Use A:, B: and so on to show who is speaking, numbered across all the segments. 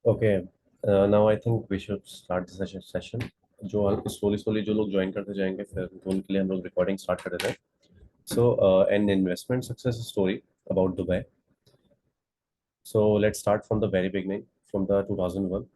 A: Okay, now I think we should start the session. जो slowly slowly जो लोग join करते जाएंगे फिर तो उनके लिए हम लोग recording start कर देते हैं. So, an investment success story about Dubai. So let's start from the very beginning, from the 2001.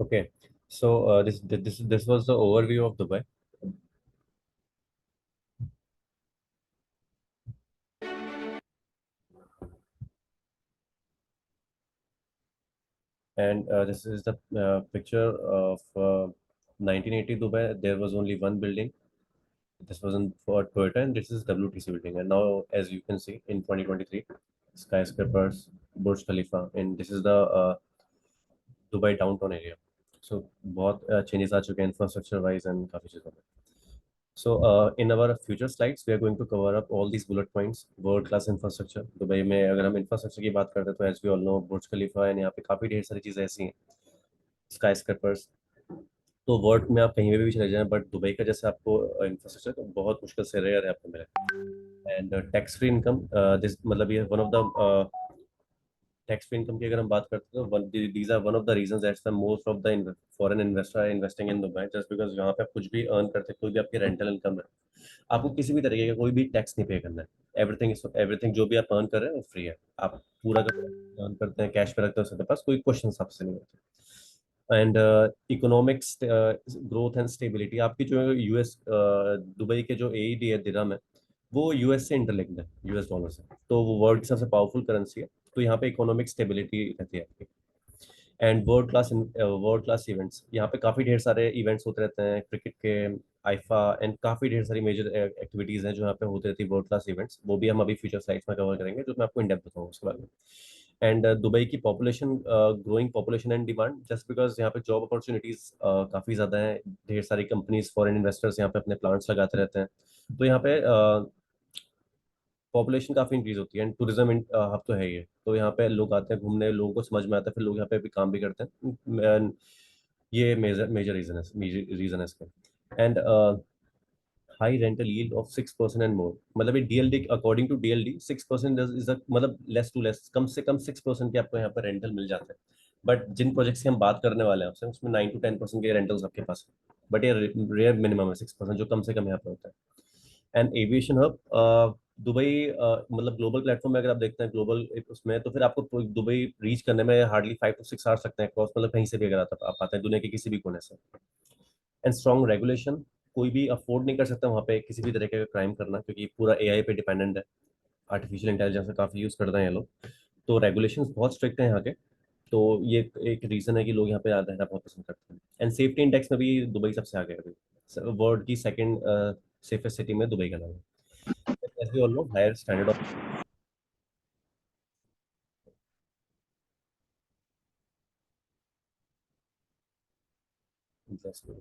A: Okay, so this was the overview of Dubai. And this is the picture of 1980 Dubai. There was only one building. This was in for Toyota, and this is WTC building. And now, as you can see, in 2023, skyscrapers, Burj Khalifa, and this is the Dubai downtown area. So बहुत changes आ चुके हैं infrastructure wise and काफ़ी चीज़ों में. So in our future slides, we are going to cover up all these bullet points. World class infrastructure. Dubai में अगर हम infrastructure की बात करते हैं तो एज वी ऑल नो बुर्ज खलीफा है, यहाँ पे काफ़ी ढेर सारी चीज़ें ऐसी हैं, स्काई स्क्रैपर्स. तो वर्ल्ड में आप कहीं भी चले जाएं, बट दुबई का जैसे आपको इंफ्रास्ट्रक्चर तो बहुत मुश्किल से रेयर है आपको मिले. And tax free income, this मतलब ये one of the tax free income की अगर हम बात करते हैं तो these are one of the reasons that's the most of the foreign investor are investing in Dubai, just because यहाँ पे आप कुछ भी अर्न करते हैं, कोई भी आपकी रेंटल इनकम है, आपको किसी भी तरीके का कोई भी टैक्स नहीं पे करना है. एवरीथिंग जो भी आप अर्न कर रहे हैं वो फ्री है. आप पूरा का अर्न करते हैं, कैश पे रखते हैं, उसके पास कोई क्वेश्चन आपसे नहीं होते. And economics growth and stability, आपकी जो यूएस दुबई के जो एईडी है, दिरहम है, वो यूएस से इंटरलिंक्ड है, यूएस डॉलर से, तो वो वर्ल्ड की सबसे पावरफुल करेंसी है. तो यहाँ पे इकोनॉमिक स्टेबिलिटी रहती है आपकी. एंड वर्ल्ड क्लास इवेंट्स, यहाँ पे काफ़ी ढेर सारे इवेंट्स होते रहते हैं क्रिकेट के, आईफा, एंड काफ़ी ढेर सारी मेजर एक्टिविटीज़ हैं जो यहाँ पे होती रहती है, वर्ल्ड क्लास इवेंट्स. वो भी हम अभी फ्यूचर स्लाइड्स में कवर करेंगे, जो मैं आपको इन डेप्थ बताऊंगा उसके बारे में. एंड दुबई की population, growing population and demand, just because यहाँ पे जॉब अपॉर्चुनिटीज़ काफ़ी ज़्यादा हैं. ढेर सारी कंपनीज, फॉरेन इन्वेस्टर्स यहाँ पे अपने प्लांट्स लगाते रहते हैं. तो यहाँ पे पॉपुलेशन काफ़ी इंक्रीज होती है, एंड टूरिज्म हब तो है ये. तो यहाँ पे लोग आते हैं घूमने, लोगों को समझ में आता है, फिर लोग यहाँ पे भी काम भी करते हैं. ये मेजर मेजर रीजन है इसका. And high rental yield of 6% and more, मतलब ये DLD, according to DLD 6% is मतलब लेस टू लेस, कम से कम 6% के आपको यहाँ पर रेंटल मिल जाते हैं. बट जिन प्रोजेक्ट्स की हम बात करने वाले हैं आपसे, उसमें 9 to 10% के रेंटल्स आपके पास है. बट ये रेयर मिनिमम है 6%, जो कम से कम यहाँ पे होता है. एंड एविएशन हब, दुबई मतलब ग्लोबल प्लेटफॉर्म में अगर आप देखते हैं ग्लोबल उसमें, तो फिर आपको दुबई रीच करने में हार्डली 5 to 6 आवर्स लगते हैं क्रॉस, मतलब कहीं से भी अगर आप आते हैं दुनिया के किसी भी कोने से. एंड स्ट्रॉन्ग रेगुलेशन, कोई भी अफोर्ड नहीं कर सकता वहाँ पे किसी भी तरीके का क्राइम करना, क्योंकि पूरा एआई पे डिपेंडेंट है. आर्टिफिशियल इंटेलिजेंस का काफ़ी यूज़ करते हैं ये लोग, तो रेगुलेशंस बहुत स्ट्रिक्ट हैं यहाँ के. तो ये एक रीज़न है कि लोग यहाँ पे ज़्यादा रहना बहुत पसंद करते हैं. एंड सेफ्टी इंडेक्स में भी दुबई सबसे आगे है अभी, वर्ल्ड की सेकंड सेफेस्ट सिटी में दुबई का नाम है. As we all know, higher standard of.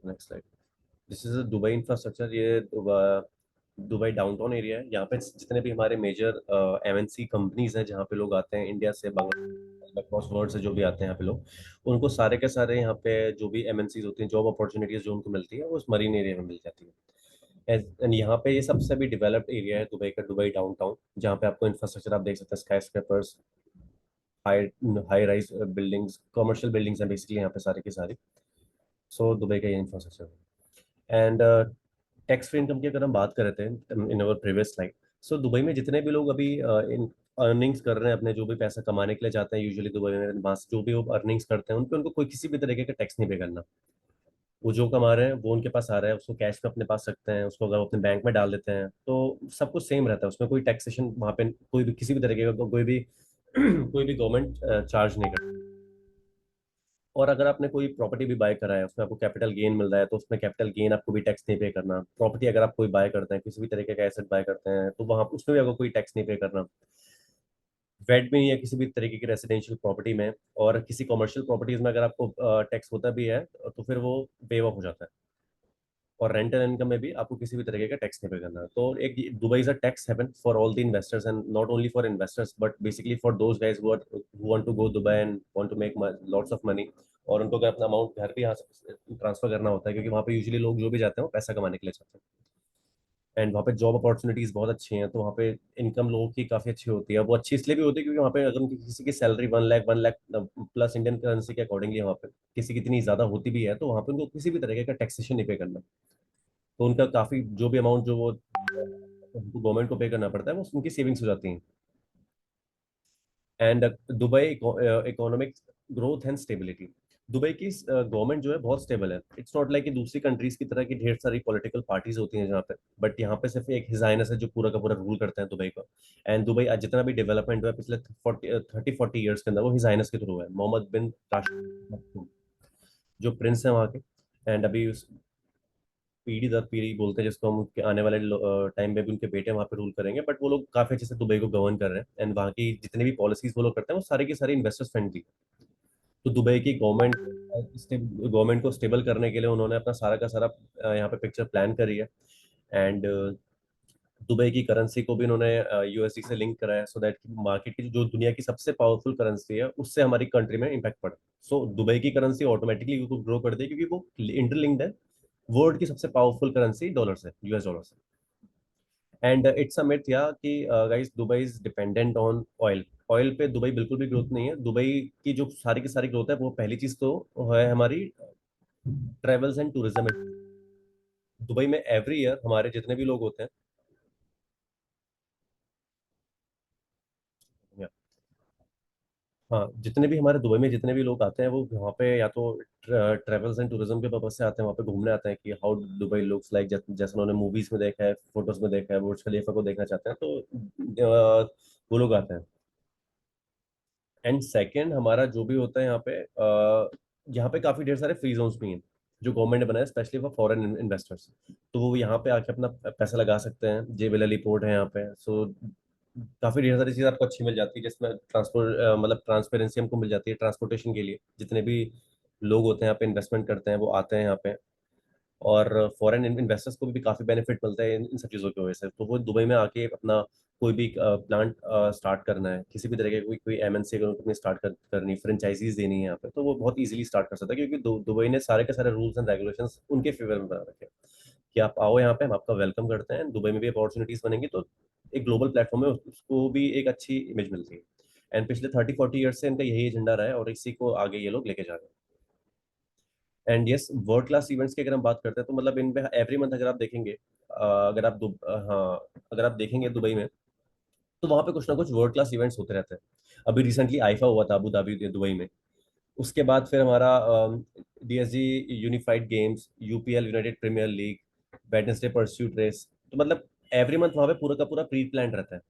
A: Next slide. This is a Dubai infrastructure. ये दुबई डाउनटाउन एरिया है. यहाँ पे जितने भी हमारे मेजर एमएनसी कंपनीज हैं, जहाँ पे लोग आते हैं इंडिया से, बांग्लादेश, अक्रॉस वर्ल्ड से जो भी आते हैं यहाँ पे लोग, उनको सारे के सारे यहाँ पे जो भी एमएनसीज होती हैं, जॉब अपॉर्चुनिटीज जो उनको मिलती है, वो उस मरीन एरिया में मिल जाती है. एंड यहाँ पे ये सबसे भी डेवलप्ड एरिया है दुबई का, दुबई डाउनटाउन, जहाँ पे आपको इंफ्रास्ट्रक्चर आप देख सकते हैं, sky scrapers, high high rise buildings, commercial buildings हैं बेसिकली यहाँ पे सारी की सारी. सो दुबई का ये इंफ्रास्ट्रक्चर है. एंड टैक्स फ्री इनकम की अगर हम बात कर रहे थे in our previous slide, so Dubai में जितने भी लोग अभी इन अर्निंग्स कर रहे हैं, अपने जो भी पैसा कमाने के लिए जाते हैं यूजुअली दुबई में, वहाँ से जो भी वो अर्निंग्स करते हैं, उन पे उनको कोई किसी भी तरीके का टैक्स नहीं पे करना. वो जो कमा रहे हैं वो उनके पास आ रहा है, उसको कैश में अपने पास रखते हैं, उसको अगर वो अपने बैंक में डाल देते हैं तो सब कुछ सेम रहता है, उसमें कोई टैक्सेशन वहाँ पे कोई भी किसी भी तरीके का कोई भी कोई भी गवर्नमेंट चार्ज नहीं करती. और अगर आपने कोई प्रॉपर्टी भी बाय करा है, उसमें आपको कैपिटल गेन मिल रहा है, तो उसमें कैपिटल गेन आपको भी टैक्स नहीं पे करना. प्रॉपर्टी अगर आप कोई बाय करते हैं, किसी भी तरीके का एसेट बाय करते हैं, तो वहाँ उसमें भी आपको कोई टैक्स नहीं पे करना. वेट में या किसी भी तरीके की रेसिडेंशियल प्रॉपर्टी में, और किसी कमर्शियल प्रॉपर्टीज में अगर आपको टैक्स होता भी है, तो फिर वो वेव ऑफ हो जाता है. और रेंटल इनकम में भी आपको किसी भी तरीके का टैक्स नहीं पे करना. तो एक Dubai is a tax haven for all the investors, and not only for investors but basically for those guys who want to go Dubai and want to make lots of money. और उनको अगर अपना amount घर भी यहाँ से transfer करना होता है, क्योंकि वहाँ पे यूजुअली लोग जो भी जाते हैं वो पैसा कमाने के लिए जाते हैं. एंड वहाँ पे जॉब अपॉर्चुनिटीज बहुत अच्छी हैं, तो वहाँ पे इनकम लोगों की काफ़ी अच्छी होती है. वो अच्छी इसलिए भी होती है क्योंकि वहाँ पे अगर उनकी किसी की salary 1 lakh plus Indian currency के अकॉर्डिंगली वहाँ पे किसी की इतनी ज़्यादा होती भी है, तो वहाँ पे उनको किसी भी तरीके का टैक्सेशन नहीं पे करना. तो उनका काफी जो भी अमाउंट जो वो उनको गवर्नमेंट को पे करना पड़ता है, वो उनकी सेविंग्स हो जाती हैं. And Dubai economic growth and stability, Dubai की गवर्नमेंट जो है बहुत स्टेबल है। इट्स नॉट लाइक कि दूसरी कंट्रीज की तरह की ढेर सारी पॉलिटिकल पार्टीज होती हैं जहाँ पे, बट यहाँ पे सिर्फ एक हिज हाइनेस है जो पूरा का पूरा रूल करते हैं दुबई को। एंड दुबई आज जितना भी डेवलपमेंट हुआ है पिछले 30-40 ईयर्स के अंदर, वो हिज हाइनेस के थ्रू है, मोहम्मद बिन राशिद जो प्रिंस है वहाँ के। एंड अभी उस पीढ़ी दर पीढ़ी बोलते हैं जिसको हम, उनके आने वाले टाइम में भी उनके बेटे वहाँ पे रूल करेंगे, बट वो लोग काफी अच्छे से दुबई को गवर्न कर रहे हैं। एंड वहाँ की जितनी भी पॉलिसीज वो लोग करते हैं वो सारे के सारे इन्वेस्टर्स फ्रेंडली। तो दुबई की गवर्नमेंट को स्टेबल करने के लिए उन्होंने अपना सारा का सारा यहाँ पे पिक्चर प्लान करी है। एंड दुबई की करेंसी को भी उन्होंने यूएसडी से लिंक करा है, सो दैट मार्केट की जो दुनिया की सबसे पावरफुल करेंसी है उससे हमारी कंट्री में इम्पैक्ट पड़े। सो दुबई की करेंसी ऑटोमेटिकली ग्रो कर दी क्योंकि वो इंटरलिंक्ड है वर्ल्ड की सबसे पावरफुल करेंसी डॉलर से, यूएस डॉलर से। एंड इट्स अ मिथ या कि guys Dubai is dependent on oil. Oil पे दुबई बिल्कुल भी ग्रोथ नहीं है। दुबई की जो सारी की सारी ग्रोथ है वो पहली चीज तो है हमारी ट्रेवल्स एंड टूरिज्म। दुबई में एवरी ईयर हमारे जितने भी लोग होते हैं, या हाँ, जितने भी हमारे दुबई में जितने भी लोग आते हैं वो यहाँ पे या तो ट्रेवल्स एंड टूरिज्म के पर्पज से आते हैं, वहाँ पे घूमने आते हैं कि हाउ दुबई लुक्स लाइक, जैसे उन्होंने मूवीज में देखा है, फोटोज में देखा है, बुर्ज खलीफा को देखना चाहते हैं, तो वो लोग आते हैं। एंड सेकंड हमारा जो भी होता है यहाँ पे काफी ढेर सारे फ्री जोन्स भी हैं जो गवर्नमेंट ने बनाए स्पेशली फॉर फॉरेन इन्वेस्टर्स। तो वो यहाँ पे आके अपना पैसा लगा सकते हैं। जेबल अली पोर्ट है यहाँ पे, सो काफी ढेर सारी चीज़ आपको अच्छी मिल जाती है जिसमें ट्रांसपोर्ट मतलब ट्रांसपेरेंसी हमको मिल जाती है ट्रांसपोर्टेशन के लिए। जितने भी लोग होते हैं यहाँ पे इन्वेस्टमेंट करते हैं वो आते हैं यहाँ पे। और फॉरेन इन्वेस्टर्स को भी काफी बेनिफिट मिलता है इन सब चीज़ों की वजह से। तो वो दुबई में आके अपना कोई भी प्लांट स्टार्ट करना है, किसी भी तरह के कोई कोई एमएनसी अगर उनको अपनी करनी, फ्रेंचाइजीज देनी है यहाँ पे, तो वो बहुत इजीली स्टार्ट कर सकता है क्योंकि दुबई ने सारे के सारे रूल्स एंड रेगुलेशंस उनके फेवर में बना रखे हैं कि आप आओ यहाँ पे, हम आपका वेलकम करते हैं। दुबई में भी अपॉर्चुनिटीज बनेंगी तो एक ग्लोबल प्लेटफॉर्म है, उसको भी एक अच्छी इमेज मिलती है। एंड पिछले 30-40 ईयर्स से इनका यही एजेंडा रहा है और इसी को आगे ये लोग लेके जा रहे हैं। And yes, world class events की अगर हम बात करते हैं तो मतलब इन पे एवरी मंथ अगर आप देखेंगे, हाँ, अगर आप देखेंगे दुबई में, तो वहाँ पे कुछ ना कुछ वर्ल्ड क्लास इवेंट्स होते रहते हैं। अभी रिसेंटली आईफा हुआ था अबू धाबी दुबई में। उसके बाद फिर हमारा DSG unified games, UPL united premier league, Wednesday pursuit race. तो मतलब एवरी मंथ वहाँ पे पूरा का पूरा प्री प्लान रहता है।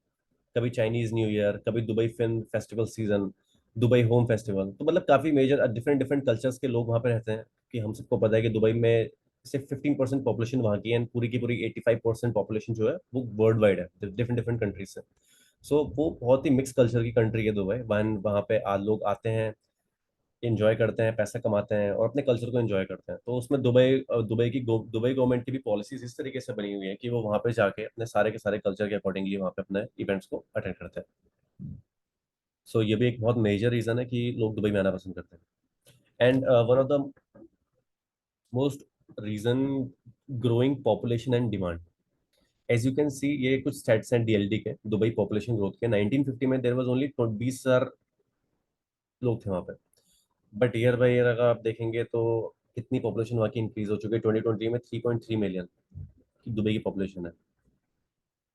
A: कभी चाइनीज न्यू ईयर, कभी Dubai film festival season, Dubai home festival. तो मतलब काफी मेजर डिफरेंट डिफरेंट कल्चर्स के लोग वहाँ पे रहते हैं। कि हम सबको पता है कि दुबई में सिर्फ 15% पॉपुलेशन वहाँ की है and पूरी की पूरी 85% पॉपुलेशन जो है वो वर्ल्ड वाइड है, डिफरेंट डिफरेंट कंट्रीज से। सो वो बहुत ही मिक्स कल्चर की कंट्री है दुबई। वहाँ पे लोग आते हैं, इंजॉय करते हैं, पैसा कमाते हैं और अपने कल्चर को एंजॉय करते हैं। तो उसमें दुबई गवर्नमेंट की भी पॉलिसीज इस तरीके से बनी हुई है कि वो वहाँ पे जाके अपने सारे के सारे कल्चर के अकॉर्डिंगली वहाँ पे अपने इवेंट्स को अटेंड करते हैं। सो ये भी एक बहुत मेजर रीजन है कि लोग दुबई में आना पसंद करते हैं। And one of the most reason, growing population and demand. As you can see, ये कुछ स्टैट्स हैं डीएलडी के दुबई पॉपुलेशन ग्रोथ के। 1950 में देर वाज ओनली 20,000 लोग थे वहाँ पे, बट ईयर बाई ईयर अगर आप देखेंगे तो कितनी पॉपुलेशन वहाँ की इंक्रीज हो चुकी है। 2020 में 3.3 मिलियन की दुबई की पॉपुलेशन है,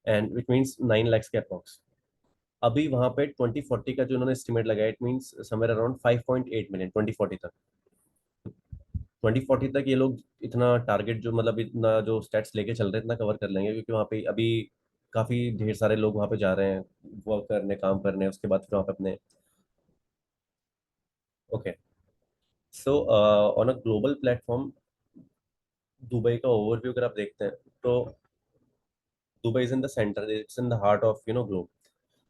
A: एंड इट मीन्स 9 लाख के अप्रॉक्स। अभी वहाँ पे 2040 का जो उन्होंने एस्टिमेट लगाया, it means somewhere around 5.8 million 2040 तक। 2040 तक ये लोग इतना टारगेट जो मतलब इतना जो स्टेट्स लेके चल रहे हैं इतना कवर कर लेंगे क्योंकि वहाँ पे अभी काफी ढेर सारे लोग वहाँ पे जा रहे हैं वर्क करने, काम करने। उसके बाद फिर वहाँ पे अपने, okay. So on a global platform Dubai का ओवरव्यू अगर आप देखते हैं तो Dubai is in the centre, it's in the heart of globe.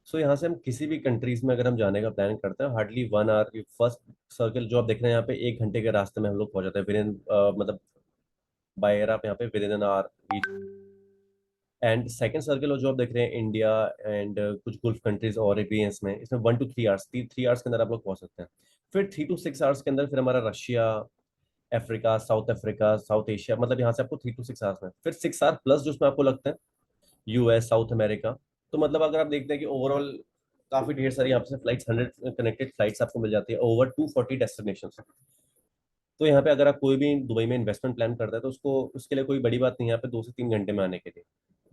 A: So यहाँ से हम किसी भी कंट्रीज में अगर हम जाने का प्लान करते हैं, हार्डली 1 आवर, फर्स्ट सर्कल जो आप देख रहे हैं यहाँ पे 1 घंटे के रास्ते में हम लोग पहुंच जाते हैं विद इन, मतलब बाय एयर आप यहाँ पे with in an hour. And second circle जो आप देख रहे हैं इंडिया एंड कुछ गुल्फ कंट्रीज और भी हैं इसमें, 1 to 3 आवर्स, 3 आवर्स के अंदर आप लोग पहुंच सकते हैं। फिर 3 to 6 आवर्स के अंदर फिर हमारा रशिया, अफ्रीका, साउथ एशिया, मतलब यहाँ से आपको 3 to 6 आवर्स में। फिर 6 आवर प्लस जो उसमें आपको लगता है यूएस, साउथ अमेरिका। तो मतलब अगर आप देखते हैं कि ओवरऑल काफी ढेर सारी यहाँ से फ्लाइट्स, 100 कनेक्टेड फ्लाइट्स आपको मिल जाती है ओवर 240 डेस्टिनेशन। तो यहाँ पे अगर आप कोई भी दुबई में इन्वेस्टमेंट प्लान करता है तो उसको उसके लिए कोई बड़ी बात नहीं है यहाँ पे 2 से 3 घंटे में आने के लिए।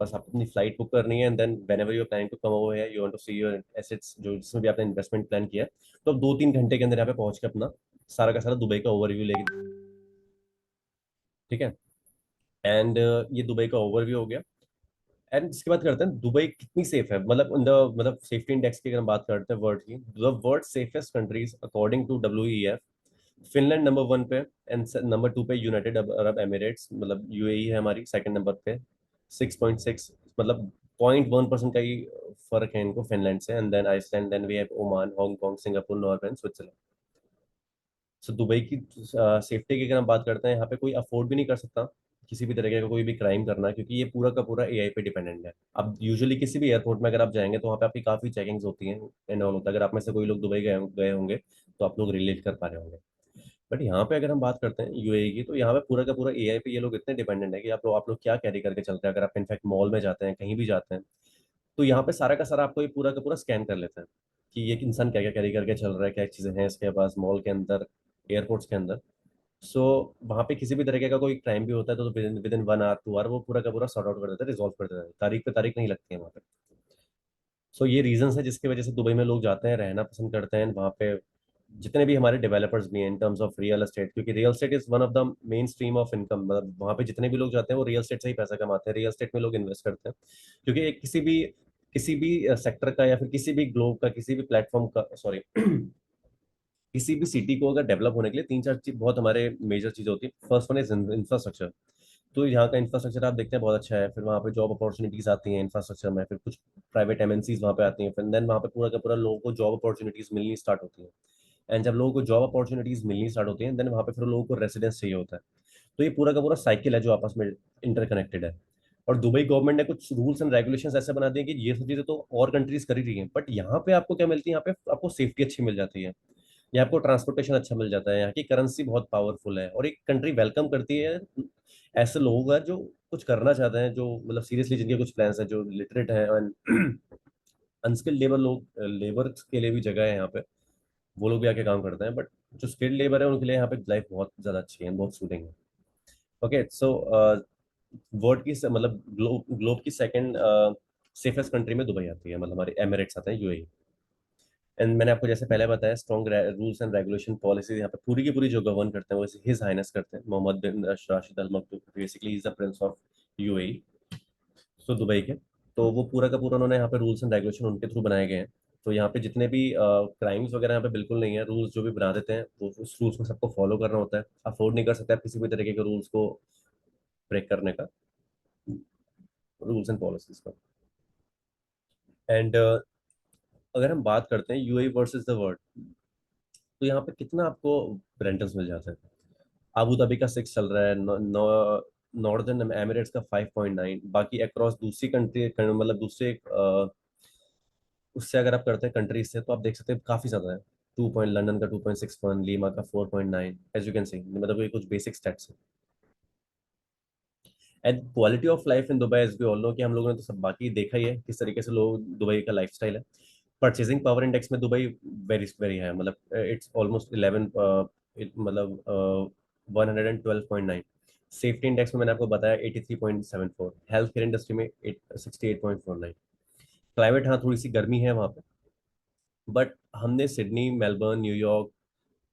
A: बस आपको अपनी फ्लाइट बुक करनी है and then whenever you're planning to come over है, you want to see your assets जो जिसमें भी आपने इन्वेस्टमेंट प्लान किया है, तो आप 2-3 घंटे के अंदर यहाँ पे पहुंच के अपना सारा का सारा दुबई का ओवरव्यू लेके, ठीक है। एंड ये दुबई का ओवरव्यू हो गया। एंड इसके बाद करते हैं दुबई कितनी सेफ है, मतलब मतलब सेफ्टी इंडेक्स की अगर हम बात करते हैं वर्ल्ड की, the world safest countries according to WEF, Finland number 1 पे, एंड नंबर 2 पे यूनाइटेड अरब एमिरेट्स, मतलब UAE है हमारी सेकंड नंबर पे, 6.6, मतलब 0.1% का ही फर्क है इनको फिनलैंड से। And then Iceland, then we have Oman, Hong Kong, Singapore, Norway and Switzerland. So Dubai की सेफ्टी की अगर हम बात करते हैं, यहाँ पे कोई अफोर्ड भी नहीं कर सकता किसी भी तरीके का कोई भी क्राइम करना, क्योंकि ये पूरा का पूरा AI पे डिपेंडेंट है। अब यूजुअली किसी भी एयरपोर्ट में अगर आप जाएंगे तो वहाँ पे आपकी काफी चेकिंग्स होती हैं एंड ऑल होता है। अगर आप में से कोई लोग दुबई गए गए होंगे तो आप लोग रिलेट कर पा रहे होंगे। बट यहाँ पे अगर हम बात करते हैं UAE की, तो यहाँ पे पूरा का पूरा AI पे ये लोग इतने डिपेंडेंट है कि आप लोग क्या कैरी करके चलते हैं। अगर आप इनफैक्ट मॉल में जाते हैं, कहीं भी जाते हैं, तो यहाँ पे सारा का सारा आपको ये पूरा का पूरा स्कैन कर लेते हैं कि ये इंसान क्या क्या कैरी करके चल रहा है, क्या चीज़ें हैं इसके पास मॉल के अंदर, एयरपोर्ट्स के अंदर। सो वहाँ पे किसी भी तरीके का कोई क्राइम भी होता है तो विद इन 1 आवर 2 आवर वो पूरा का पूरा सॉर्ट आउट कर देता है, रिजॉल्व कर देता है, तारीख पे तारीख नहीं लगती है वहाँ पे। सो ये रीजंस है जिसकी वजह से दुबई में लोग जाते हैं, रहना पसंद करते हैं वहाँ पे। जितने भी हमारे डेवलपर्स भी हैं in terms of real estate, क्योंकि real estate is one of the main stream of income, मतलब वहाँ पे जितने भी लोग जाते हैं वो रियल एस्टेट से ही पैसा कमाते हैं, रियल एस्टेट में लोग इन्वेस्ट करते हैं। क्योंकि एक किसी भी सेक्टर का या फिर किसी भी ग्लोब का, किसी भी प्लेटफॉर्म का, सॉरी किसी भी सिटी को अगर डेवलप होने के लिए तीन चार चीज बहुत हमारे मेजर चीजें होती है। First one is infrastructure. तो यहाँ का इंफ्रास्ट्रक्चर आप देखते हैं बहुत अच्छा है, फिर वहाँ पे जॉब अपॉर्चुनिटीज आती हैं इंफ्रास्ट्रक्चर में, फिर कुछ प्राइवेट MNCs वहाँ पे आती हैं, फिर देन वहाँ पे पूरा का पूरा लोगों को जॉब अपॉर्चुनिटीज मिलनी स्टार्ट होती हैं। एंड जब लोगों को जॉब अपॉर्चुनिटीज मिलनी स्टार्ट होती हैं, देन वहाँ पे फिर लोगों को रेसिडेंस चाहिए होता है। तो ये पूरा का पूरा साइकिल है जो आपस में इंटरकनेक्टेड है। और दुबई गवर्नमेंट ने कुछ रूल्स एंड रेगुलेशंस ऐसे बना दिए कि ये सब चीजें तो और कंट्रीज कर ही रही हैं, बट यहाँ पे आपको क्या मिलती है, यहाँ पे आपको सेफ्टी अच्छी मिल जाती है, यहाँ आपको ट्रांसपोर्टेशन अच्छा मिल जाता है, यहाँ की करेंसी बहुत पावरफुल है, और एक कंट्री वेलकम करती है ऐसे लोगों का जो कुछ करना चाहते हैं, जो मतलब सीरियसली जिनके कुछ प्लान्स हैं, जो लिटरेट हैं एंड अनस्किल्ड लेबर लोग, लेबर के लिए भी जगह है यहाँ पे, वो लोग भी आके काम करते हैं। बट जो स्किल्ड लेबर है उनके लिए यहाँ पे लाइफ बहुत ज्यादा अच्छी है, बहुत सूदिंग है। ओके, सो वर्ल्ड की मतलब ग्लोब की सेकंड सेफेस्ट कंट्री में दुबई आती है, मतलब हमारे एमिरेट्स आते हैं, UAE। एंड मैंने आपको जैसे पहले बताया, strong rules and regulation policies यहाँ पे पूरी की पूरी जो गवर्न करते हैं वो हिज हाइनेस करते हैं, Mohammed bin Rashid al Maktoum, basically is the prince of UAE, so Dubai के। तो वो पूरा का पूरा उन्होंने यहाँ पे रूल्स एंड रेगुलेशन उनके थ्रू बनाए गए हैं। तो यहाँ पे जितने भी क्राइम्स वगैरह यहाँ पे बिल्कुल नहीं है, रूल्स जो भी बना देते हैं वो उस रूल्स को सबको फॉलो करना होता है, अफोर्ड नहीं कर सकते आप किसी भी तरीके के रूल्स को ब्रेक करने का, रूल्स एंड पॉलिसीज का। एंड अगर हम बात करते हैं UAE वर्सेस द वर्ल्ड, तो यहाँ पे कितना आपको रेंटल्स मिल जाता है। अबू धाबी का 6 चल रहा है, नॉर्दर्न एमिरेट्स का 5.9, बाकी अक्रॉस दूसरी कंट्री, मतलब दूसरे उससे अगर आप करते हैं कंट्रीज से, तो आप देख सकते हैं काफी ज्यादा है। 2 लंदन का 2.61, लीमा का 4.9, एज यू कैन सी, मतलब ये कुछ बेसिक स्टैट्स है। And quality of life in Dubai, as we all know, कि हम लोगों ने तो सब बाकी देखा ही है किस तरीके से लोग दुबई का लाइफस्टाइल है। परचेजिंग पावर इंडेक्स में दुबई वेरी वेरी है, मतलब इट्स ऑलमोस्ट 11, मतलब 112.9। सेफ्टी इंडेक्स में मैंने आपको बताया 83.74, हेल्थ केयर इंडस्ट्री में 68.49। क्लाइमेट, हाँ थोड़ी सी गर्मी है वहाँ पे, बट हमने सिडनी, मेलबर्न, न्यूयॉर्क,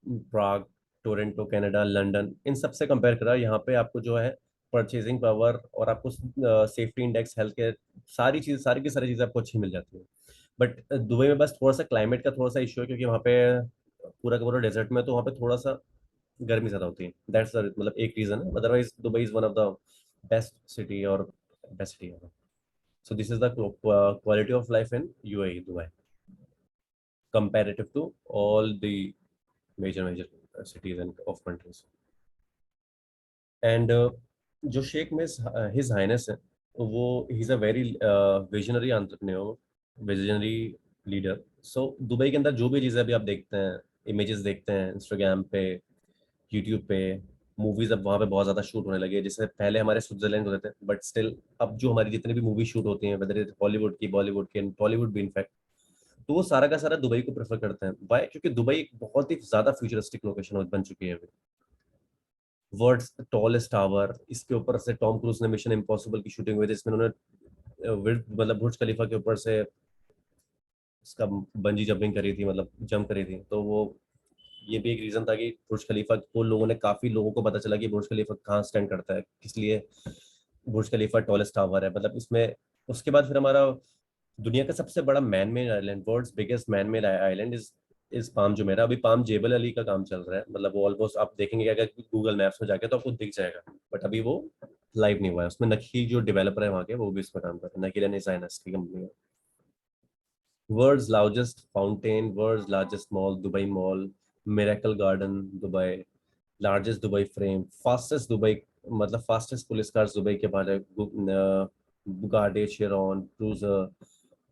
A: प्राग, टोरंटो कनाडा, लंदन, इन सब से कंपेयर करा, यहाँ पे आपको जो है परचेजिंग पावर और आपको सेफ्टी इंडेक्स, हेल्थ केयर, सारी चीज, सारी की सारी चीजें आपको अच्छी मिल जाती है। बट दुबई में बस थोड़ा सा क्लाइमेट का थोड़ा सा इश्यू है, क्योंकि वहाँ पे पूरा का पूरा डेजर्ट में, तो वहाँ पे थोड़ा सा गर्मी ज्यादा होती है, दैट्स मतलब एक रीजन है। Otherwise Dubai is one of the best city, और बेस्ट सिटी है। सो this is the quality of life in UAE, Dubai, comparative to all the major cities and of countries. And जो Sheikh miss his highness है, वो he is a very visionary entrepreneur, visionary leader. So Dubai के अंदर जो भी चीज़ें अभी आप देखते हैं, इमेजेस देखते हैं इंस्टाग्राम पे, यूट्यूब पे, मूवीज अब वहाँ पे बहुत ज़्यादा शूट होने लगी है। जैसे पहले हमारे स्विट्जरलैंड होते थे, बट स्टिल अब जो हमारी जितनी भी मूवी शूट होती हैं, वेदर इज हॉलीवुड की, बॉलीवुड की, टॉलीवुड भी इनफैक्ट, तो वो सारा का सारा दुबई को प्रेफर करते हैं। वाई? क्योंकि दुबई एक बहुत ही ज्यादा फ्यूचरिस्टिक लोकेशन बन चुकी है अभी। वर्ल्ड्स टॉलेस्ट टावर, इसके ऊपर से टॉम क्रूज ने मिशन इम्पॉसिबल की शूटिंग हुई थी, जिसमें उन्होंने मतलब बुर्ज खलीफा के ऊपर से इसका बंजी जंपिंग करी थी, मतलब जंप करी थी। तो वो ये भी एक रीजन था कि बुर्ज खलीफा को लोगों ने, काफी लोगों को पता चला कि बुर्ज खलीफा कहाँ स्टैंड करता है, इसलिए बुर्ज खलीफा टॉलेस्ट टावर है मतलब इसमें। उसके बाद फिर हमारा दुनिया का सबसे बड़ा man made island, world's biggest man made island इस पाम जुमेरा। अभी पाम जेबल अली का काम चल रहा है, मतलब वो ऑलमोस्ट आप देखेंगे अगर गूगल मैप्स में जाके तो आपको दिख जाएगा, बट अभी वो लाइव नहीं हुआ है। उसमें नकील जो डेवलपर है वहाँ के, वो भी इसमें काम कर रहे हैं। नकील एंड डिजाइनर्स की कंपनी है। World's largest fountain, world's largest mall Dubai mall, miracle garden Dubai, largest Dubai frame, fastest Dubai, मतलब फास्टेस्ट पुलिस कार्स दुबई के बाहर है, Bugatti Chiron cruiser,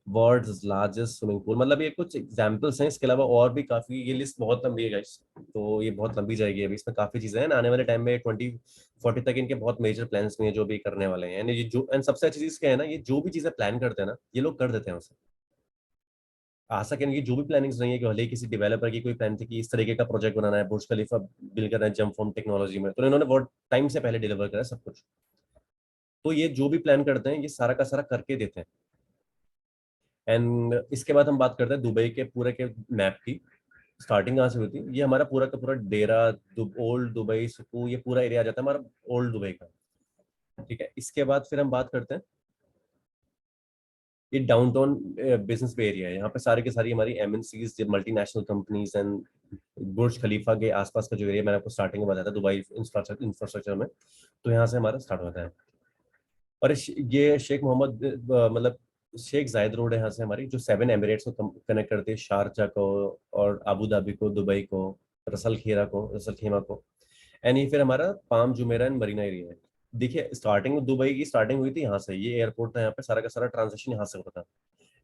A: world's largest swimming pool. मतलब ये कुछ examples हैं, इसके अलावा और भी काफी, ये लिस्ट बहुत लंबी है गाइस, तो ये बहुत लंबी जाएगी। अभी इसमें काफी चीजें हैं, आने वाले टाइम में 2040 तक इनके बहुत मेजर प्लान्स भी हैं जो भी करने वाले हैं। ये जो, एंड सबसे अच्छी चीज क्या है ना, ये जो भी चीजें प्लान करते हैं ना, ये लोग कर देते हैं उसे। आशा करेंगे जो भी प्लानिंग्स नहीं है कि भले ही किसी डेवलपर की कोई प्लान थी कि इस तरीके का प्रोजेक्ट बनाना है, बुर्ज खलीफा बिल्ड करना है जंप फॉर्म टेक्नोलॉजी में, तो इन्होंने बहुत टाइम से पहले डिलीवर करा है सब कुछ। तो ये जो भी प्लान करते हैं ये सारा का सारा करके देते हैं। एंड इसके बाद हम बात करते हैं दुबई के पूरे के मैप की। स्टार्टिंग कहाँ से हुई थी, ये हमारा पूरा का पूरा डेरा, ओल्ड दुबई, सुकू, ये पूरा एरिया आ जाता है हमारा ओल्ड दुबई का। ठीक है, इसके बाद फिर हम बात करते हैं, ये डाउनटाउन बिजनेस पे एरिया है। यहाँ पे सारी की सारी हमारी एमएनसीज, मल्टीनेशनल कंपनीज एंड बुर्ज खलीफा के आसपास का जो एरिया मैंने आपको स्टार्टिंग में बताया था दुबई इंफ्रास्ट्रक्चर में, तो यहाँ से हमारा स्टार्ट होता है। और ये शेख मोहम्मद मतलब शेख जायद रोड है यहाँ से हमारी, जो 7 एमिरेट्स को कनेक्ट करती है, शारजा को और आबू धाबी को, दुबई को, रसल खेमा को। एंड ये फिर हमारा palm Jumeirah and Marina area है। देखिए स्टार्टिंग में दुबई की स्टार्टिंग हुई थी यहाँ से, ये एयरपोर्ट था, यहाँ पे सारा का सारा ट्रांजेक्शन यहाँ से होता था।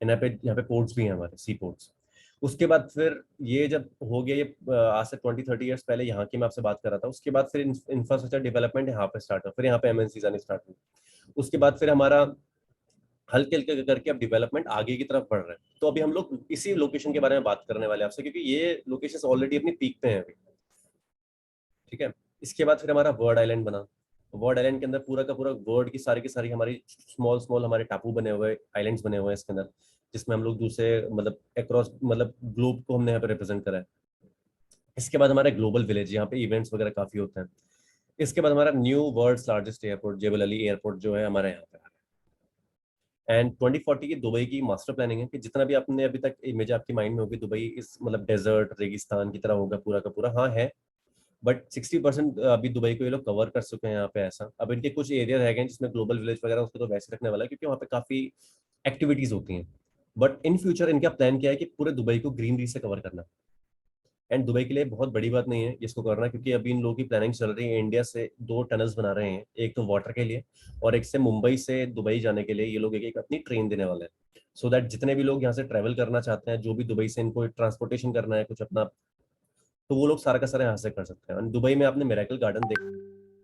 A: यहाँ पे पोर्ट्स भी हैं हमारे, सी पोर्ट्स। उसके बाद फिर ये जब हो गया, ये आज से 20-30 ईयर्स पहले यहाँ की मैं आपसे बात कर रहा था। उसके बाद फिर इंफ्रास्ट्रक्चर डेवलपमेंट यहाँ पे स्टार्ट हुआ, फिर यहाँ पे एमएनसीज आने स्टार्ट हुई। उसके बाद फिर हमारा हल्के हल्के करके अब डेवलपमेंट आगे की तरफ बढ़ रहा है। तो अभी हम लोग इसी लोकेशन के बारे में बात करने वाले हैं आपसे, क्योंकि ये लोकेशन ऑलरेडी अपनी पीक पे है अभी। ठीक है, इसके बाद फिर हमारा वर्ड आइलैंड बना। वर्ड आइलैंड के अंदर पूरा का पूरा वर्ड की सारी हमारी स्मॉल स्मॉल हमारे टापू बने हुए, आइलैंड्स बने हुए हैं इसके अंदर, जिसमें हम लोग दूसरे मतलब अक्रॉस मतलब ग्लोब को हमने यहाँ पे रिप्रेजेंट करा है। इसके बाद हमारा ग्लोबल विलेज, यहाँ पे इवेंट्स वगैरह काफी होते हैं। इसके बाद हमारा new world's largest airport Jebel Ali airport जो है हमारे यहाँ पे। एंड 2040 की दुबई की मास्टर प्लानिंग है कि जितना भी आपने अभी तक इमेज आपकी माइंड में होगी दुबई इस मतलब डेजर्ट रेगिस्तान की तरह होगा पूरा का पूरा, हाँ है, बट 60% अभी दुबई को ये लोग कवर कर चुके हैं यहाँ पे। ऐसा अब इनके कुछ एरिया रह गए हैं जिसमें ग्लोबल विलेज वगैरह उसको तो वैसे रखने वाला है, क्योंकि वहाँ पे काफी एक्टिविटीज होती हैं। बट इन फ्यूचर इनका प्लान क्या है कि पूरे दुबई को ग्रीनरी से कवर करना। एंड दुबई के लिए बहुत बड़ी बात नहीं है इसको करना, क्योंकि अभी इन लोगों की प्लानिंग चल रही है, इंडिया से 2 टनल्स बना रहे हैं, एक तो वाटर के लिए और एक से मुंबई से दुबई जाने के लिए। ये लोग एक अपनी ट्रेन देने वाले हैं, सो दैट जितने भी लोग यहाँ से ट्रेवल करना चाहते हैं, जो भी दुबई से इनको ट्रांसपोर्टेशन करना है कुछ अपना, तो वो लोग सारा का सारा यहाँ से कर सकते हैं। और दुबई में आपने मिरेकल गार्डन देखा,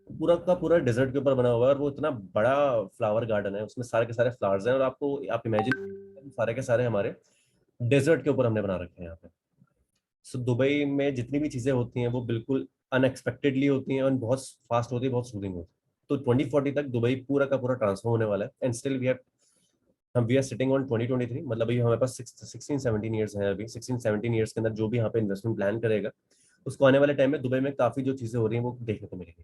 A: पूरा का पूरा डेजर्ट के ऊपर बना हुआ है, और वो इतना बड़ा फ्लावर गार्डन है, उसमें सारे के सारे फ्लावर्स हैं, और आपको आप इमेजिन सारे के सारे हमारे डेजर्ट के ऊपर हमने बना रखे हैं यहाँ पे। सो दुबई में जितनी भी चीजें होती हैं वो बिल्कुल अनएक्सपेक्टेडली होती हैं और बहुत फास्ट होती है, बहुत सूदिंग होती है। तो 2040 तक दुबई पूरा का पूरा ट्रांसफॉर्म होने वाला है। And still we are sitting on 2023, मतलब अभी हमारे पास 16-17 ईयर्स हैं। अभी 16-17 ईयर्स के अंदर जो भी यहाँ पे इन्वेस्टमेंट प्लान करेगा उसको आने वाले टाइम में दुबई में काफी जो चीजें हो रही हैं वो देखने को मिलेंगी।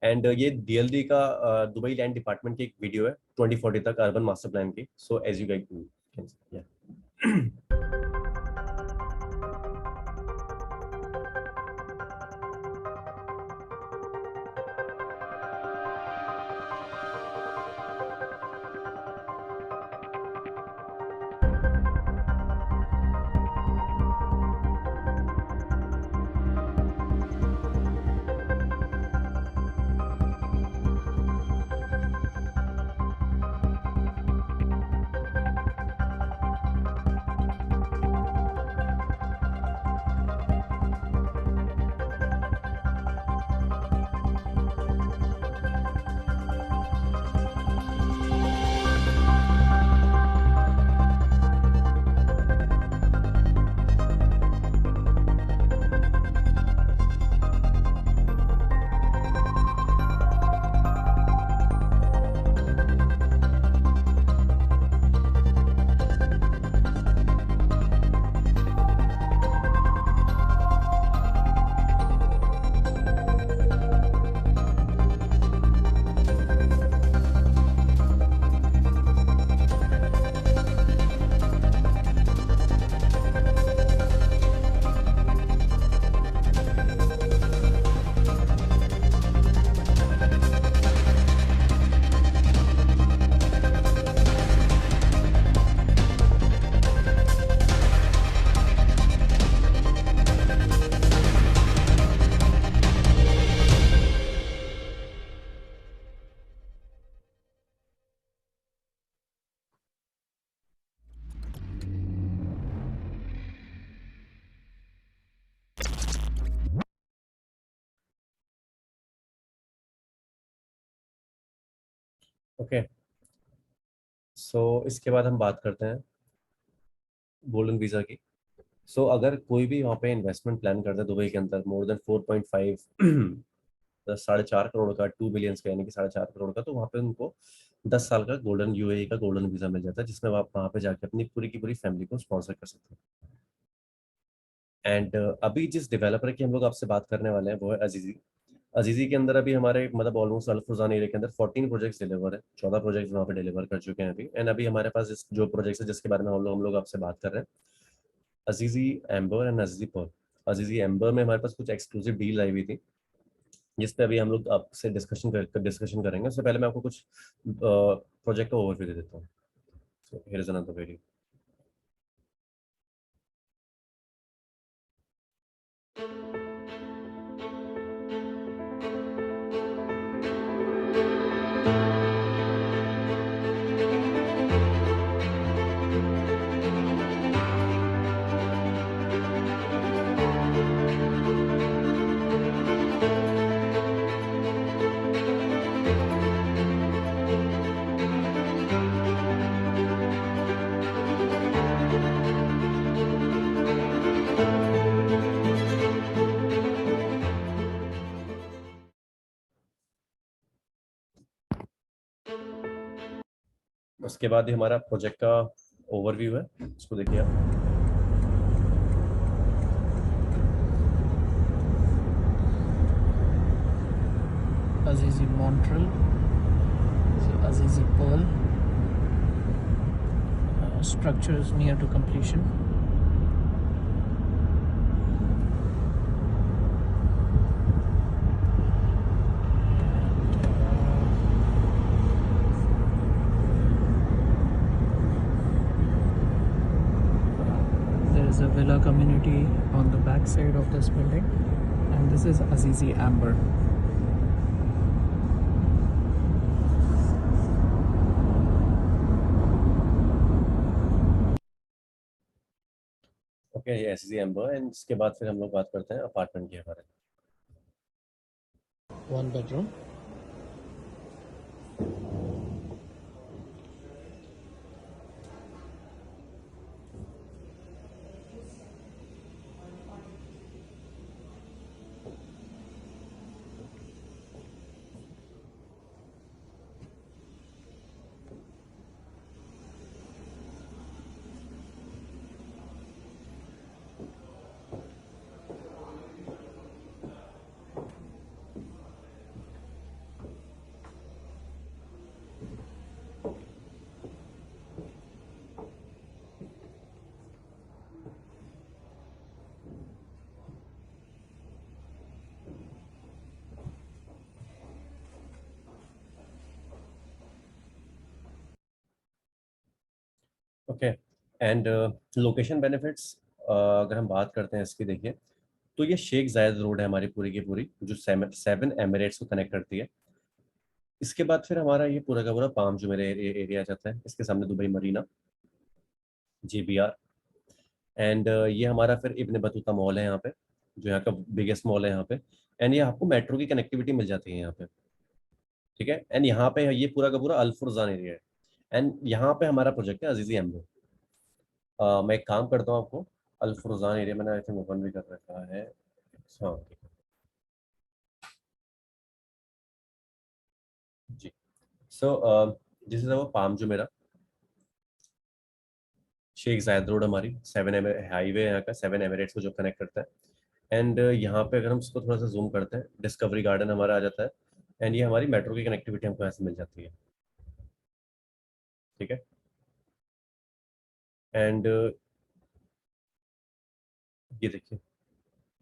A: एंड ये डीएलडी का दुबई लैंड डिपार्टमेंट की एक वीडियो है 2040 तक अर्बन मास्टर प्लान की। So as you guys okay, so इसके बाद हम बात करते हैं गोल्डन वीज़ा की। सो अगर कोई भी वहाँ पे इन्वेस्टमेंट प्लान करता है दुबई के अंदर मोर देन 4.5 4.5 करोड़ का, 2 बिलियन का, यानी कि 4.5 करोड़ का, तो वहाँ पे उनको 10 साल का गोल्डन यूएई का गोल्डन वीज़ा मिल जाता है, जिसमें आप वहाँ पे जाके अपनी पूरी की पूरी फैमिली को स्पॉन्सर कर सकते हैं। एंड अभी जिस डेवलपर की हम लोग आपसे बात करने वाले हैं वो है अजीजी। अजीजी के अंदर अभी हमारे मतलब ऑलमोस्ट अल फुरजान एरिया के अंदर 14 प्रोजेक्ट्स डिलीवर है, 14 प्रोजेक्ट्स वहाँ पे डिलीवर कर चुके हैं अभी। एंड अभी हमारे पास जो प्रोजेक्ट्स है जिसके बारे में हम लोग आपसे बात कर रहे हैं, Azizi Amber and Azizi Pearl. Azizi Amber में हमारे पास कुछ एक्सक्लूसिव डील आई हुई थी, जिस पे अभी हम लोग आपसे डिस्कशन करेंगे। उससे पहले मैं आपको कुछ प्रोजेक्ट का ओवरव्यू दे देता हूँ। So here is another video. उसके बाद ही हमारा प्रोजेक्ट का ओवरव्यू है, इसको देखिए आप।
B: Azizi Montreal, Azizi Pearl. Structure is near to completion. There is a villa community on the back side of this building, and this is Azizi Amber.
A: Okay, ये SG amber. And इसके बाद फिर हम लोग बात करते हैं अपार्टमेंट के बारे में।
B: 1 bedroom.
A: Okay, and location benefits अगर हम बात करते हैं इसकी, देखिए, तो ये शेख जायद रोड है हमारी पूरी की पूरी, जो 7 एमिरेट्स को कनेक्ट करती है। इसके बाद फिर हमारा ये पूरा का पूरा पाम जुमेरे एरिया जाता है, इसके सामने दुबई मरीना, JBR। एंड ये हमारा फिर इब्न बतूता मॉल है यहाँ पे, जो यहाँ का बिगेस्ट मॉल है यहाँ पे। एंड ये आपको मेट्रो की कनेक्टिविटी मिल जाती है यहाँ पे, ठीक है। एंड यहाँ पे ये पूरा का पूरा अल फुरजान एरिया है। एंड यहाँ पे हमारा प्रोजेक्ट है अजीजी एम्बो। मैं एक काम करता हूँ आपको, अल फुरजान एरिया मैंने आई थिंक ओपन भी कर रखा है। हाँ, ठीक है जी। So this is our Palm Jumeirah, Sheikh Zayed road हमारी 7 हाईवे यहाँ का 7 एमिरेट्स को जो कनेक्ट करता है। एंड यहाँ पे अगर हम इसको थोड़ा सा जूम करते हैं, डिस्कवरी गार्डन हमारा आ जाता है। एंड ये हमारी मेट्रो की कनेक्टिविटी हमको यहाँ से मिल जाती है, ठीक है। एंड ये देखिए,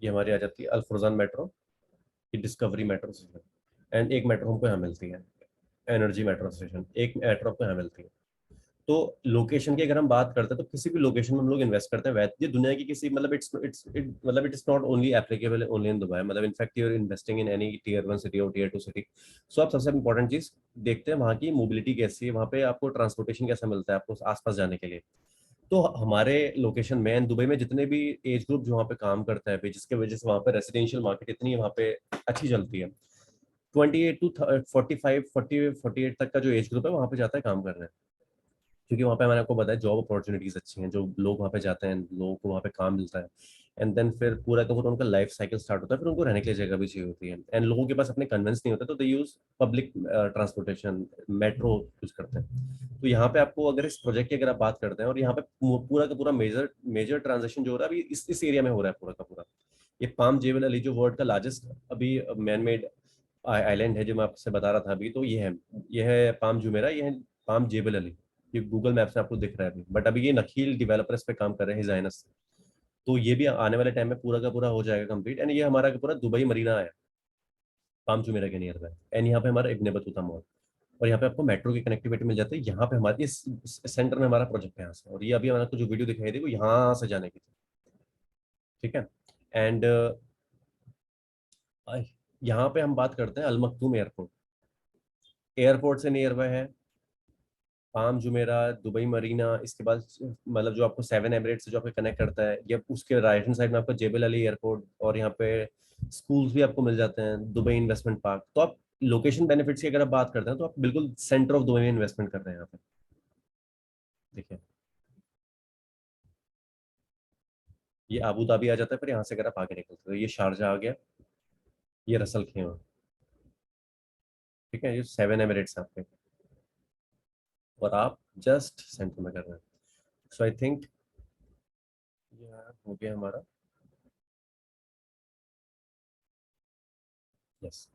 A: ये हमारी आ जाती है अल फुरजान मेट्रो की डिस्कवरी मेट्रो स्टेशन। एंड एक मेट्रो हमको यहाँ मिलती है, एनर्जी मेट्रो स्टेशन, एक मेट्रो आपको यहाँ मिलती है। तो लोकेशन की अगर हम बात करते हैं, तो किसी भी लोकेशन में हम लोग इन्वेस्ट करते हैं, वैसे ये दुनिया की किसी मतलब it is not only applicable only in Dubai, मतलब in fact you are investing in any tier 1 city और टीयर 2 सिटी। सो आप सबसे इंपॉर्टेंट चीज देखते हैं वहाँ की मोबिलिटी कैसी है, वहाँ पे आपको ट्रांसपोर्टेशन कैसा मिलता है आपको आसपास जाने के लिए। तो हमारे लोकेशन में एंड दुबई में जितने भी एज ग्रुप जो वहाँ पे काम करता है, जिसके वजह से वहाँ पे रेसिडेंशियल मार्केट इतनी वहाँ पे अच्छी चलती है। 28 टू 45 48 तक का जो एज ग्रुप है वहाँ पे जाता है काम करने, क्योंकि वहाँ पे मैंने आपको बताया जॉब अपॉर्चुनिटीज अच्छी हैं, जो लोग वहाँ पे जाते हैं लोगों को वहाँ पे काम मिलता है। एंड देन फिर पूरा का पूरा उनका लाइफ साइकिल स्टार्ट होता है, फिर उनको रहने के लिए जगह भी चाहिए होती है, एंड लोगों के पास अपने कन्वेंस नहीं होता, तो they use public transportation, metro use करते हैं। तो यहाँ पे आपको अगर इस प्रोजेक्ट की अगर आप बात करते हैं, और यहाँ पे पूरा का पूरा मेजर मेजर ट्रांजेक्शन जो हो रहा है अभी इस एरिया में हो रहा है पूरा का पूरा। ये पाम जेबल अली जो वर्ल्ड का लार्जेस्ट अभी मैन मेड आइलैंड है, जो मैं आपसे बता रहा था अभी, तो ये है पाम जुमेरा, ये है पाम जेबल अली। ये गूगल मैप्स में आपको दिख रहा है अभी, बट अभी ये नखील डेवलपर इस पे काम कर रहे हैं डिजाइनर्स। तो ये भी आने वाले टाइम में पूरा का पूरा हो जाएगा कंप्लीट, एंड ये हमारा पूरा दुबई मरीना है पाम जुमेरा के नियर बाय। एंड यहाँ पे हमारा इब्ने बतूता मॉल, और यहाँ पे आपको मेट्रो की कनेक्टिविटी मिल जाती है। यहाँ पे हमारे इस सेंटर में हमारा प्रोजेक्ट है यहाँ से, और ये अभी हमारा जो वीडियो दिखाई थी वो यहाँ से जाने की थी, ठीक है। एंड यहाँ पे हम बात करते हैं अल मखदूम एयरपोर्ट। एयरपोर्ट से नियर बाय है पाम जुमेरा, दुबई मरीना, इसके बाद मतलब जो आपको सेवन एमिरेट्स से जो आपको कनेक्ट करता है, ये उसके राइट हैंड साइड में आपका जेबल अली एयरपोर्ट, और यहाँ पे स्कूल्स भी आपको मिल जाते हैं, दुबई इन्वेस्टमेंट पार्क। तो आप लोकेशन बेनिफिट्स की अगर आप बात करते हैं तो आप बिल्कुल सेंटर ऑफ दुबई में इन्वेस्टमेंट कर रहे हैं यहाँ पे। देखिए ये आबू धाबी आ जाता है, फिर यहाँ से अगर आप आगे निकलते हो ये शारजा आ गया, ये रसल खेमा, ठीक है, ये सेवन एमिरेट्स आपके, और आप जस्ट सेंटर में कर रहे हैं। सो आई थिंक ये हो गया हमारा। यस,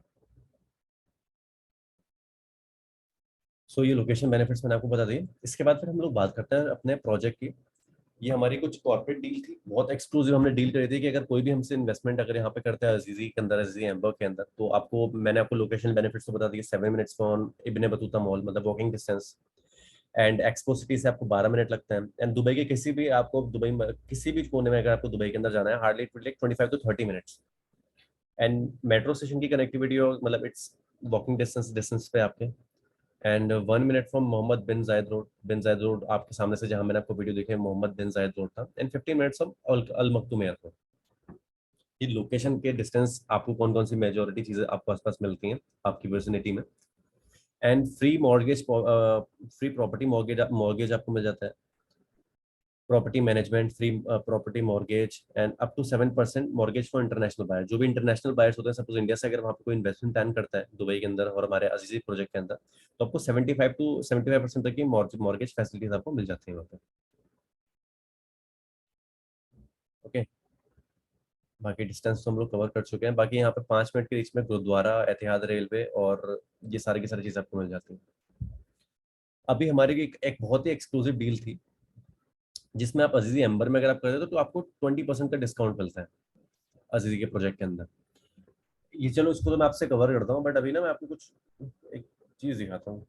A: सो ये लोकेशन बेनिफिट्स मैंने आपको बता दिए। इसके बाद फिर हम लोग बात करते हैं अपने प्रोजेक्ट की। ये हमारी कुछ कॉर्पोरेट डील थी, बहुत एक्सक्लूसिव हमने डील करी थी कि अगर कोई भी हमसे इन्वेस्टमेंट अगर यहाँ पे करता है अजीजी के अंदर, अजीजी एम्बर के अंदर, तो आपको मैंने आपको लोकेशन बेनिफिट्स तो बता दिए। 7 minutes from Ibn Battuta mall, मतलब walking distance. And expo city से आपको 12 मिनट लगता है। एंड दुबई के किसी भी आपको दुबई में किसी भी कोने में अगर आपको दुबई के अंदर जाना है, hardly it will take 25 to 30 minutes. And metro station की कनेक्टिविटी और मतलब इट्स वॉकिंग डिस्टेंस पे आपके। And 1 minute from Mohammed bin Zayed road. Bin Zayed road आपके सामने से जहां मैंने आपको वीडियो देखी है, मोहम्मद बिन जायद रोड था। And 15 minutes from Al Maktoum airport. ये लोकेशन के डिस्टेंस आपको कौन कौन सी मेजोरिटी चीजें आपको आसपास मिलती हैं आपकी विसिनिटी में। And free mortgage, free property mortgage mortgage आपको मिल जाता है। Property management, free property mortgage, and up to 7% mortgage for international buyer. जो भी इंटरनेशनल बायर्स होते हैं, सपोज इंडिया से अगर वहाँ पे कोई इन्वेस्टमेंट प्लान करता है दुबई के अंदर और हमारे अजीजी प्रोजेक्ट के अंदर, तो आपको 75% तक की मॉर्गेज फैसिलिटीज आपको मिल जाती है वहाँ पे। ओके, बाकी डिस्टेंस तो हम लोग कवर कर चुके हैं। बाकी यहाँ पे 5 मिनट के बीच में गुरुद्वारा, एतिहाद रेलवे, और ये सारी की सारी चीज़ आपको मिल जाती है। अभी हमारी एक बहुत ही एक्सक्लूसिव डील थी, जिसमें आप अजीजी एम्बर में अगर आप करते हो तो आपको 20% का डिस्काउंट मिलता है अजीजी के प्रोजेक्ट के अंदर। ये चलो इसको तो मैं आपसे कवर करता हूँ, बट अभी ना मैं आपको कुछ एक चीज दिखाता हूँ।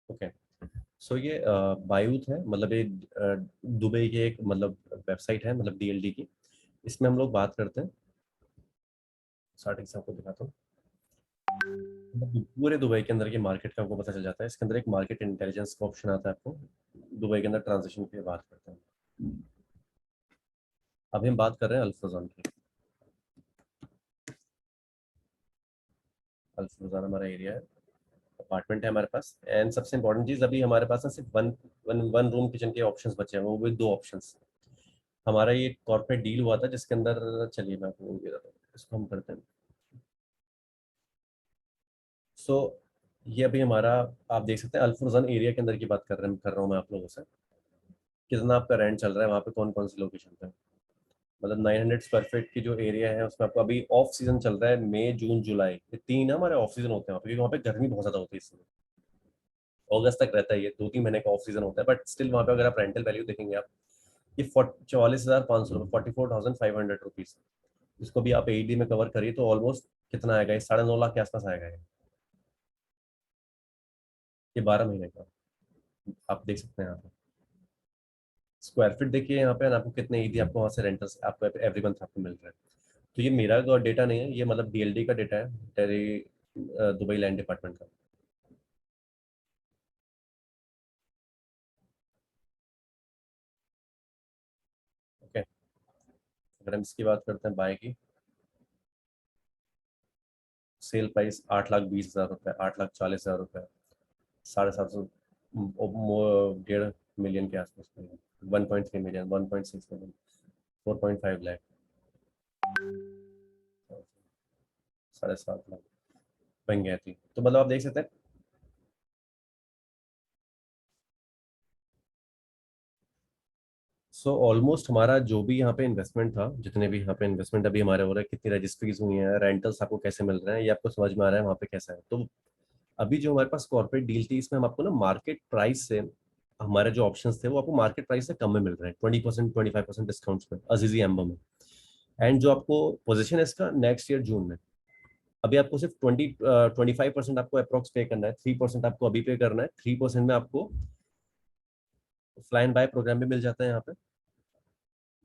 A: ओके, सो ये बायूथ है, मतलब ये दुबई की एक मतलब वेबसाइट है, मतलब डीएलडी की। इसमें हम लोग बात करते हैं, स्टार्टिंग से आपको दिखाता हूँ। मतलब पूरे दुबई के अंदर की मार्केट का आपको पता चल जाता है। इसके अंदर एक मार्केट इंटेलिजेंस का ऑप्शन आता है आपको। दुबई के अंदर ट्रांजेक्शन की बात करते हैं। अभी हम बात कर रहे हैं अल्फाजान की। अल्फाजान हमारा एरिया है, अपार्टमेंट है हमारे पास। एंड सबसे इंपॉर्टेंट चीज, अभी हमारे पास ना सिर्फ one one one room kitchen के ऑप्शंस बचे हैं, वो भी दो ऑप्शंस। हमारा ये कॉर्पोरेट डील हुआ था जिसके अंदर, चलिए मैं आपको वो भी बताता हूँ, इसको हम करते हैं। सो ये अभी हमारा, आप देख सकते हैं अल्फुरजान एरिया के अंदर की बात कर रहा हूँ मैं आप लोगों से। कितना आपका रेंट चल रहा है वहाँ पे, कौन कौन सी लोकेशन पे। मतलब 900 स्क्वायर फीट की जो एरिया है उसमें आपको अभी ऑफ सीजन चल रहा है, मई जून जुलाई, ये 3 हमारे ऑफ सीजन होते हैं वहाँ पे, क्योंकि वहाँ पे गर्मी बहुत ज्यादा होती है, इसमें अगस्त तक रहता है, ये 2-3 महीने का ऑफ सीजन होता है, बट स्टिल वहाँ पे अगर आप रेंटल वैल्यू देखेंगे आप, ये 44,500 रुपये, 44,500 रुपीज, इसको भी आप एडी में कवर करिए तो ऑलमोस्ट कितना आएगा, ये 9.5 लाख के आसपास आएगा ये 12 महीने का। आप देख सकते हैं यहाँ पे स्क्वायर फीट देखिए यहाँ पे, आपको कितने ईदी आपको वहाँ से रेंटल्स आपको एवरी मंथ आपको मिल रहा है। तो ये मेरा डेटा नहीं है, ये मतलब डीएलडी का डेटा है, दिल्ली दुबई लैंड डिपार्टमेंट का। ओके, अगर हम इसकी बात करते हैं बाय की, सेल प्राइस 8,20,000 रुपये, 8,40,000 रुपये, 750, 1.5 मिलियन के आसपास में, 1.3 मिलियन, 1.6 मिलियन, 4.5 लाख, 7.5 लाख बन गया थी। तो मतलब आप देख सकते हैं, सो ऑलमोस्ट हमारा जो भी यहाँ पे इन्वेस्टमेंट था, जितने भी यहाँ पे इन्वेस्टमेंट अभी हमारे हो रहे हैं, कितनी रजिस्ट्रीज हुई हैं, रेंटल्स आपको कैसे मिल रहे हैं, ये आपको समझ में आ रहा है वहाँ पे कैसा है। तो अभी जो हमारे पास कॉर्पोरेट डील थी, इसमें हम आपको ना मार्केट प्राइस से, हमारे जो ऑप्शंस थे वो आपको मार्केट प्राइस से कम में मिल रहे हैं, 20%, 25% डिस्काउंट्स पे अजीजी एम्बो में। एंड जो आपको पोजीशन है इसका नेक्स्ट ईयर जून में, अभी आपको सिर्फ 25% आपको अप्रोक्स पे करना है, 3% आपको अभी पे करना है, 3% में आपको फ्लाई एंड बाय प्रोग्राम भी मिल जाता है यहाँ पे,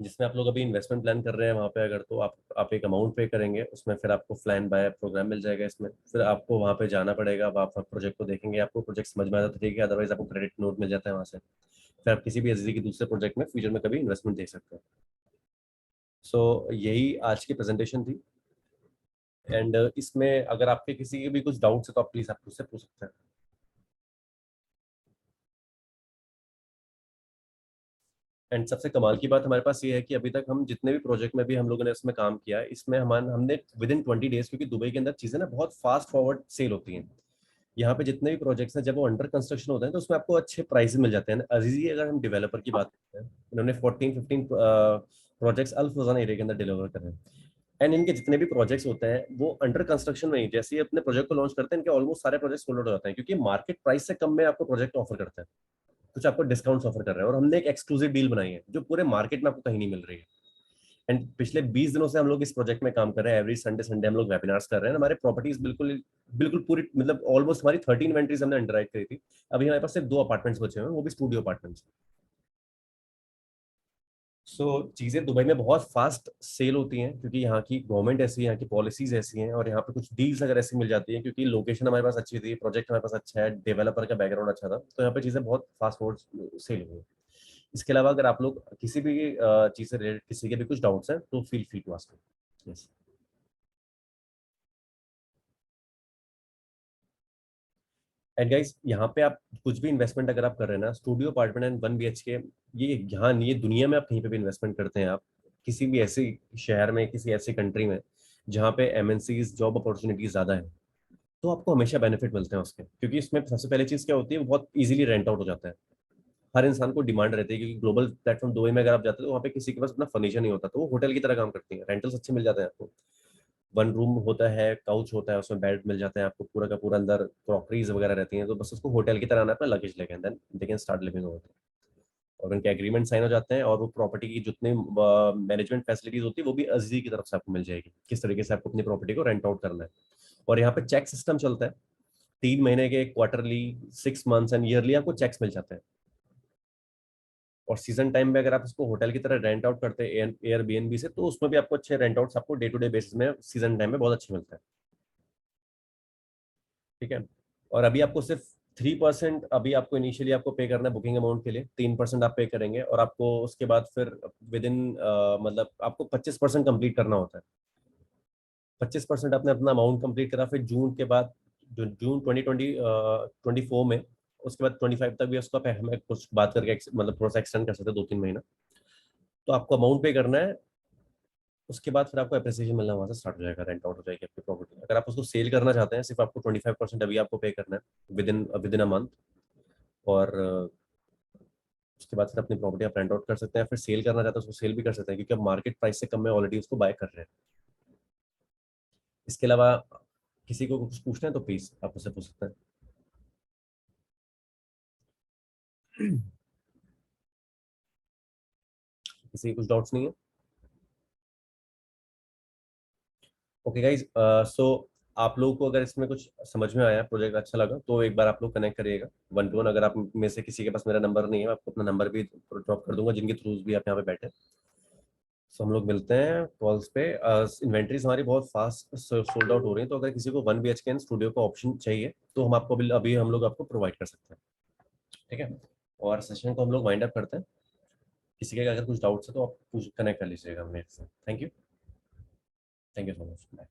A: जिसमें आप लोग अभी इन्वेस्टमेंट प्लान कर रहे हैं वहाँ पे, अगर तो आप एक अमाउंट पे करेंगे उसमें, फिर आपको फ्लाई एंड बाय प्रोग्राम मिल जाएगा इसमें, फिर आपको वहाँ पे जाना पड़ेगा, अब आप प्रोजेक्ट को देखेंगे, आपको प्रोजेक्ट समझ में आता है तो ठीक है, अदरवाइज आपको क्रेडिट नोट मिल जाता है वहाँ से, फिर आप किसी भी एसडी के दूसरे प्रोजेक्ट में फ्यूचर में कभी इन्वेस्टमेंट दे सकते हैं। सो यही आज की प्रेजेंटेशन थी। एंड इसमें अगर आपके किसी के भी कुछ डाउट्स है तो आप प्लीज आप मुझसे पूछ सकते हैं। एंड सबसे कमाल की बात हमारे पास ये है कि अभी तक हम जितने भी प्रोजेक्ट में भी हम लोगों ने इसमें काम किया है, इसमें हमने विद इन 20 डेज, क्योंकि दुबई के अंदर चीजें ना बहुत फास्ट फॉरवर्ड सेल होती हैं, यहाँ पे जितने भी प्रोजेक्ट्स हैं जब वो अंडर कंस्ट्रक्शन होते हैं तो उसमें आपको अच्छे प्राइस मिल जाते हैं। अजीजी अगर हम डेवलपर की बात करते हैं, इन्होंने 14-15 प्रोजेक्ट्स अल फुजान एरिया के अंदर डिलीवर कर रहे हैं। एंड इनके जितने भी प्रोजेक्ट्स होते हैं वो अंडर कंस्ट्रक्शन में ही, जैसे ही अपने प्रोजेक्ट को लॉन्च करते हैं, इनके ऑलमोस्ट सारे प्रोजेक्ट सोल्ड आउट हो जाते हैं, क्योंकि मार्केट प्राइस से कम में आपको प्रोजेक्ट ऑफर करता है, कुछ आपको डिस्काउंट्स ऑफर कर रहे हैं, और हमने एक एक्सक्लूसिव डील बनाई है जो पूरे मार्केट में आपको कहीं नहीं मिल रही है। एंड पिछले 20 दिनों से हम लोग इस प्रोजेक्ट में काम कर रहे हैं, एवरी संडे संडे हम लोग वेबिनार्स कर रहे हैं, हमारे प्रॉपर्टीज बिल्कुल बिल्कुल पूरी, मतलब ऑलमोस्ट हमारी 13 इन्वेंट्रीज हमने अंडरराइट करी थी, अभी हमारे पास सिर्फ 2 अपार्टमेंट्स बचे हुए हैं, वो भी स्टूडियो अपार्टमेंट्स। सो चीजें दुबई में बहुत फास्ट सेल होती हैं, क्योंकि यहाँ की गवर्नमेंट ऐसी है, यहाँ की पॉलिसीज ऐसी हैं, और यहाँ पे कुछ डील्स अगर ऐसी मिल जाती हैं, क्योंकि लोकेशन हमारे पास अच्छी थी, प्रोजेक्ट हमारे पास अच्छा है, डेवलपर का बैकग्राउंड अच्छा था, तो यहाँ पे चीजें बहुत फास्ट फॉरवर्ड सेल हुई हैं। इसके अलावा अगर आप लोग किसी भी चीज से रिलेटेड किसी के भी कुछ डाउट्स हैं तो feel free to ask. Yes. And guys, यहाँ पे आप कुछ भी इन्वेस्टमेंट अगर आप कर रहे हैं ना, स्टूडियो अपार्टमेंट एंड 1 BHK, ये यहाँ नहीं, ये दुनिया में आप कहीं पे भी इन्वेस्टमेंट करते हैं, आप किसी भी ऐसे शहर में, किसी ऐसी कंट्री में जहाँ पे एमएनसीज जॉब अपॉर्चुनिटीज ज्यादा है, तो आपको हमेशा बेनिफिट मिलते हैं उसके, क्योंकि इसमें सबसे पहले चीज क्या होती है, वो बहुत इजीली रेंट आउट हो जाता है, हर इंसान को डिमांड रहती है, क्योंकि ग्लोबल प्लेटफॉर्म दुबई में अगर आप जाते हो तो वहाँ पे किसी के पास अपना फर्नीचर नहीं होता, तो वो होटल की तरह काम करती है, रेंटल्स अच्छे मिल जाते हैं आपको, 1 रूम होता है, काउच होता है, उसमें बेड मिल जाता है आपको, पूरा का पूरा अंदर क्रॉकरीज वगैरह रहती हैं, तो बस उसको होटल की तरह आना है, अपना लगेज लेके then they can start living over. और उनके एग्रीमेंट साइन हो जाते हैं, और वो प्रॉपर्टी की जितने मैनेजमेंट फैसिलिटीज होती है वो भी अजीजी की तरफ से आपको मिल जाएगी, किस तरीके से आपको अपनी प्रॉपर्टी को रेंट आउट करना है। और यहाँ पे चेक सिस्टम चलता है, 3 महीने के, क्वार्टरली, 6 मंथ्स एंड ईयरली आपको चेक्स मिल जाते हैं। और सीजन टाइम में अगर आप इसको होटल की तरह रेंट आउट करते हैं एयरबीएनबी से, तो उसमें भी आपको अच्छे रेंट आउट्स आपको डे टू डे बेसिस में सीजन टाइम में बहुत अच्छे मिलते हैं। ठीक है। और अभी आपको सिर्फ 3% अभी आपको इनिशियली आपको पे करना है बुकिंग अमाउंट के लिए, 3% आप पे करेंगे, और आपको उसके बाद फिर विद इन, मतलब आपको 25% कंप्लीट करना होता है। 25% आपने अपना अमाउंट कंप्लीट करा, फिर जून के बाद, जो जून 2024 में, उसके बाद 25 तक भी उसका हमें कुछ बात करके मतलब थोड़ा सा एक्सटेंड कर सकते हैं, 2-3 महीना, तो आपको अमाउंट पे करना है। उसके बाद फिर आपको अप्रिसिएशन मिलना वहां से स्टार्ट हो जाएगा, रेंट आउट हो जाएगी आपकी प्रॉपर्टी। अगर आप उसको सेल करना चाहते हैं, सिर्फ आपको 25% अभी आपको पे करना है विद इन अ मंथ। और उसके बाद फिर अपनी प्रॉपर्टी आप रेंट आउट कर सकते हैं, फिर सेल करना चाहते हैं उसको सेल भी कर सकते हैं, क्योंकि अब मार्केट प्राइस से कम में ऑलरेडी उसको बाय कर रहे हैं। इसके अलावा किसी को कुछ पूछना है तो प्लीज आप मुझसे पूछ सकते हैं। किसी के कुछ डाउट्स नहीं है? ओके गाइज, सो आप लोगों को अगर इसमें कुछ समझ में आया, प्रोजेक्ट अच्छा लगा, तो एक बार आप लोग कनेक्ट करिएगा 1 to 1। अगर आप में से किसी के पास मेरा नंबर नहीं है, मैं आपको अपना नंबर भी ड्रॉप कर दूंगा, जिनके थ्रू भी आप यहाँ पे बैठे। सो हम लोग मिलते हैं कॉल्स पे। इन्वेंट्रीज हमारी बहुत फास्ट सोल्ड आउट हो रही है, तो अगर किसी को 1 BHK स्टूडियो का ऑप्शन चाहिए तो हम आपको अभी हम लोग आपको प्रोवाइड कर सकते हैं। ठीक है, और सेशन को हम लोग वाइंड अप करते हैं। किसी के अगर कुछ डाउट्स है तो आप कनेक्ट कर लीजिएगा मेरे से। Thank you, thank you so much, bye.